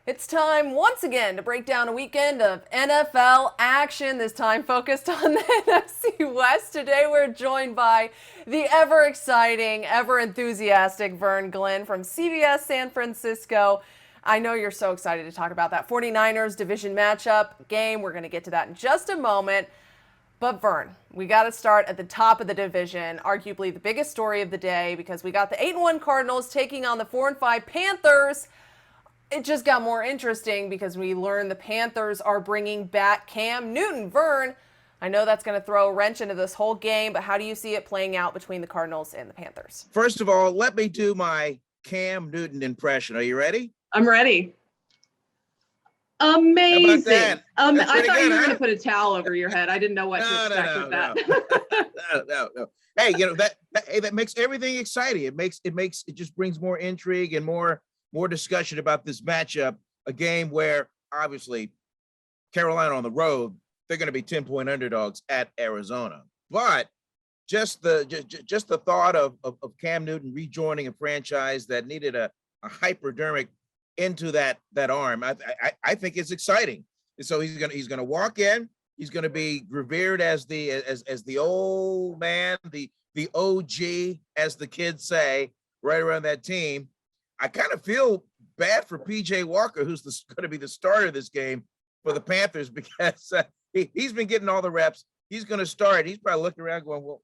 It's time once again to break down a weekend of NFL action, this time focused on the NFC West. Today we're joined by the ever exciting, ever enthusiastic Vern Glenn from CBS San Francisco. I know you're so excited to talk about that 49ers division matchup game. We're going to get to that in just a moment. But Vern, we got to start at the top of the division, arguably the biggest story of the day, because we got the 8-1 Cardinals taking on the 4-5 Panthers. It just got more interesting because we learned the Panthers are bringing back Cam Newton. Vern, I know that's going to throw a wrench into this whole game, but how do you see it playing out between the Cardinals and the Panthers? First of all, let me do my Cam Newton impression. Are you ready? I'm ready. How about Amazing. that? That's I pretty thought good, you were huh? going to put a towel over your head. I didn't know what to expect with that. No. Hey, that makes everything exciting. It just brings more intrigue and more discussion about this matchup, a game where obviously Carolina on the road, they're going to be 10-point underdogs at Arizona. But just the thought of Cam Newton rejoining a franchise that needed a hypodermic into that arm, I think it's exciting. So he's gonna walk in. He's gonna be revered as the old man, the OG, as the kids say, right around that team. I kind of feel bad for PJ Walker, who's going to be the starter of this game for the Panthers, because he's been getting all the reps. He's going to start. He's probably looking around going, well,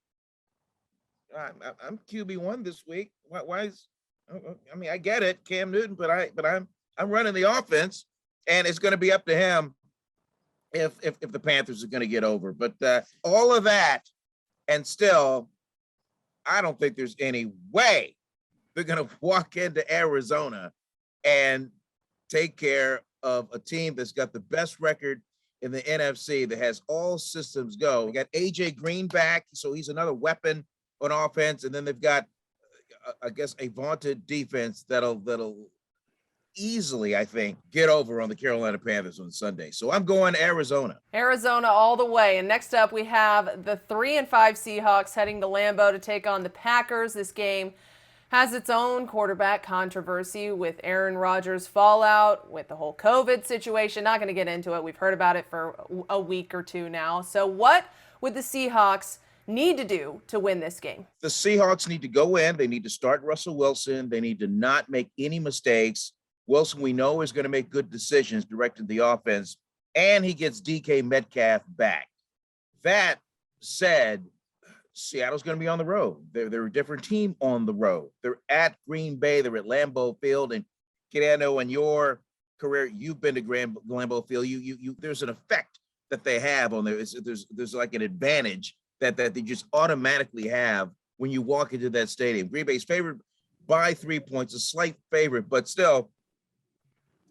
I'm QB1 this week. Why is, I mean, I get it, Cam Newton, but I'm running the offense, and it's going to be up to him if the Panthers are going to get over. But all of that, and still, I don't think there's any way they're going to walk into Arizona and take care of a team that's got the best record in the NFC, that has all systems go. We got AJ Green back, so he's another weapon on offense. And then they've got, I guess, a vaunted defense that'll easily, I think, get over on the Carolina Panthers on Sunday. So I'm going Arizona. Arizona all the way. And next up, we have the 3-5 Seahawks heading to Lambeau to take on the Packers. This game has its own quarterback controversy with Aaron Rodgers' fallout, with the whole COVID situation. Not going to get into it. We've heard about it for a week or two now. So what would the Seahawks need to do to win this game? The Seahawks need to go in. They need to start Russell Wilson. They need to not make any mistakes. Wilson, we know, is going to make good decisions directing the offense, and he gets DK Metcalf back. That said, Seattle's going to be on the road. They're a different team on the road. They're at Green Bay. They're at Lambeau Field. And Kid, I know in your career, you've been to Lambeau Field. You there's an effect that they have on there. There's like an advantage that they just automatically have when you walk into that stadium. Green Bay's favored by 3 points, a slight favorite, but still,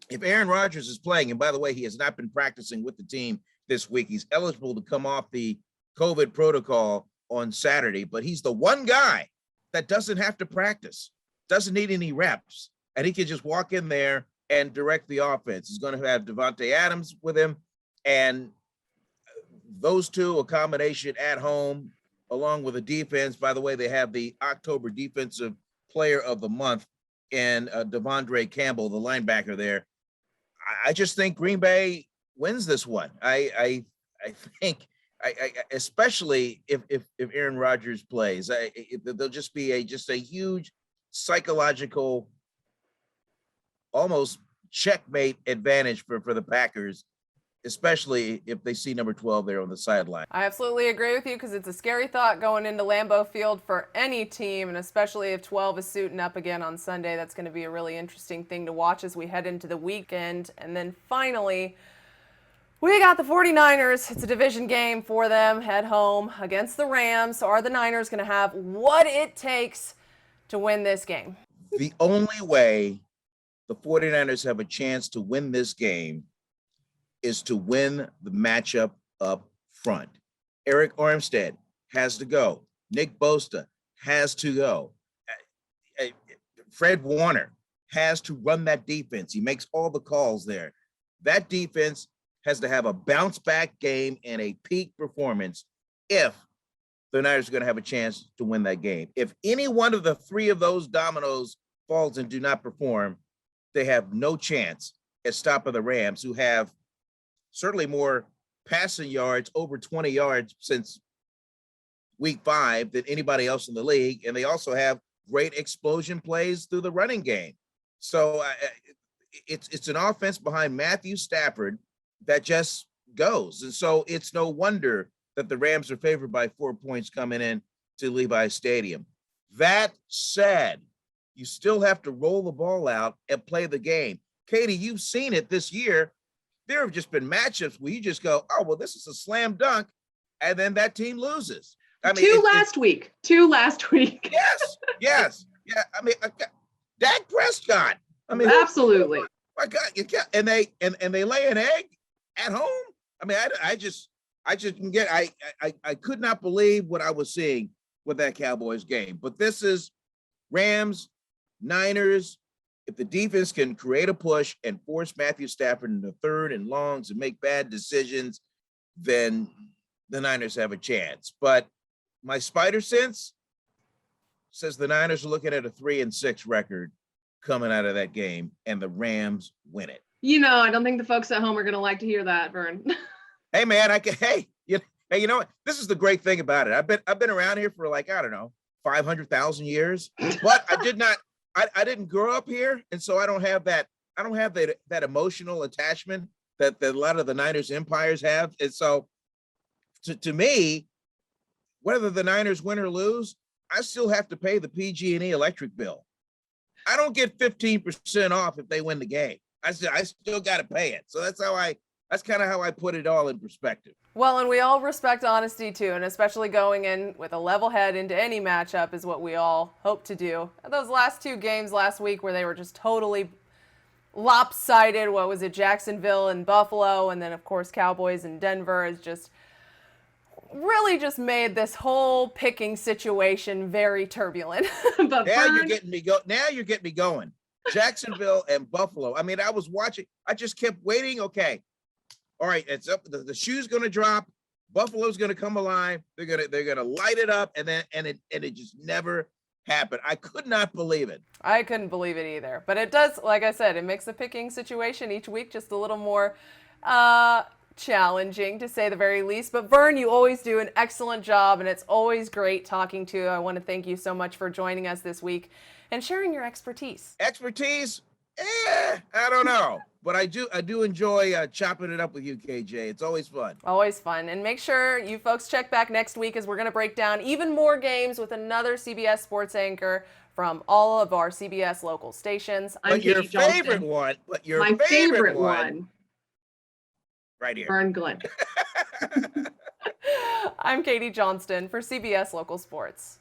if Aaron Rodgers is playing, and by the way, he has not been practicing with the team this week. He's eligible to come off the COVID protocol on Saturday, but he's the one guy that doesn't have to practice, doesn't need any reps, and he can just walk in there and direct the offense. He's going to have Devontae Adams with him, and those two, a combination at home, along with a defense. By the way, they have the October Defensive Player of the Month in Devondre Campbell, the linebacker there. I just think Green Bay wins this one. I think, especially if Aaron Rodgers plays, there'll just be a huge psychological, almost checkmate advantage for the Packers, especially if they see number 12 there on the sideline. I absolutely agree with you, because it's a scary thought going into Lambeau Field for any team, and especially if 12 is suiting up again on Sunday. That's going to be a really interesting thing to watch as we head into the weekend. And then finally, we got the 49ers. It's a division game for them at home against the Rams. So are the Niners going to have what it takes to win this game? The only way the 49ers have a chance to win this game is to win the matchup up front. Eric Armstead has to go. Nick Bosa has to go. Fred Warner has to run that defense. He makes all the calls there. That defense has to have a bounce back game and a peak performance if the Niners are going to have a chance to win that game. If any one of the three of those dominoes falls and do not perform, they have no chance at stopping the Rams, who have certainly more passing yards, over 20 yards since week 5 than anybody else in the league. And they also have great explosion plays through the running game. So it's an offense behind Matthew Stafford that just goes. And so it's no wonder that the Rams are favored by 4 points coming in to Levi's Stadium. That said, you still have to roll the ball out and play the game. Katie, you've seen it this year. There have just been matchups where you just go, oh, well, this is a slam dunk, and then that team loses. I mean, two last week. Yes. Yeah. I mean, Dak Prescott. I mean, absolutely. My God, you can't, and they lay an egg at home. I mean, I just can get. I could not believe what I was seeing with that Cowboys game. But this is Rams, Niners. If the defense can create a push and force Matthew Stafford into third and longs and make bad decisions, then the Niners have a chance. But my spider sense says the Niners are looking at a 3-6 record coming out of that game, and the Rams win it. I don't think the folks at home are going to like to hear that, Vern. Hey, man, you know what? This is the great thing about it. I've been around here for 500,000 years, but I didn't grow up here, and so I don't have that emotional attachment that a lot of the Niners empires have. And so to me, whether the Niners win or lose, I still have to pay the PG&E electric bill. I don't get 15% off if they win the game. I still got to pay it. So that's kind of how I put it all in perspective. Well, and we all respect honesty too, and especially going in with a level head into any matchup is what we all hope to do. Those last 2 games last week where they were just totally lopsided, what was it, Jacksonville and Buffalo, and then of course Cowboys and Denver, is just really just made this whole picking situation very turbulent. But now you're getting me going. Jacksonville and Buffalo. I mean, I was watching. I just kept waiting. Okay, all right, it's up. The shoe's going to drop. Buffalo's going to come alive. They're gonna light it up, and it just never happened. I could not believe it. I couldn't believe it either. But it does, like I said, it makes the picking situation each week just a little more challenging, to say the very least. But Vern, you always do an excellent job, and it's always great talking to you. I want to thank you so much for joining us this week and sharing your expertise. Expertise? I don't know. But I do enjoy chopping it up with you, KJ. It's always fun. Always fun. And make sure you folks check back next week, as we're going to break down even more games with another CBS sports anchor from all of our CBS local stations. But your favorite one. My favorite one. Right here. Vern Glenn. I'm Katie Johnston for CBS Local Sports.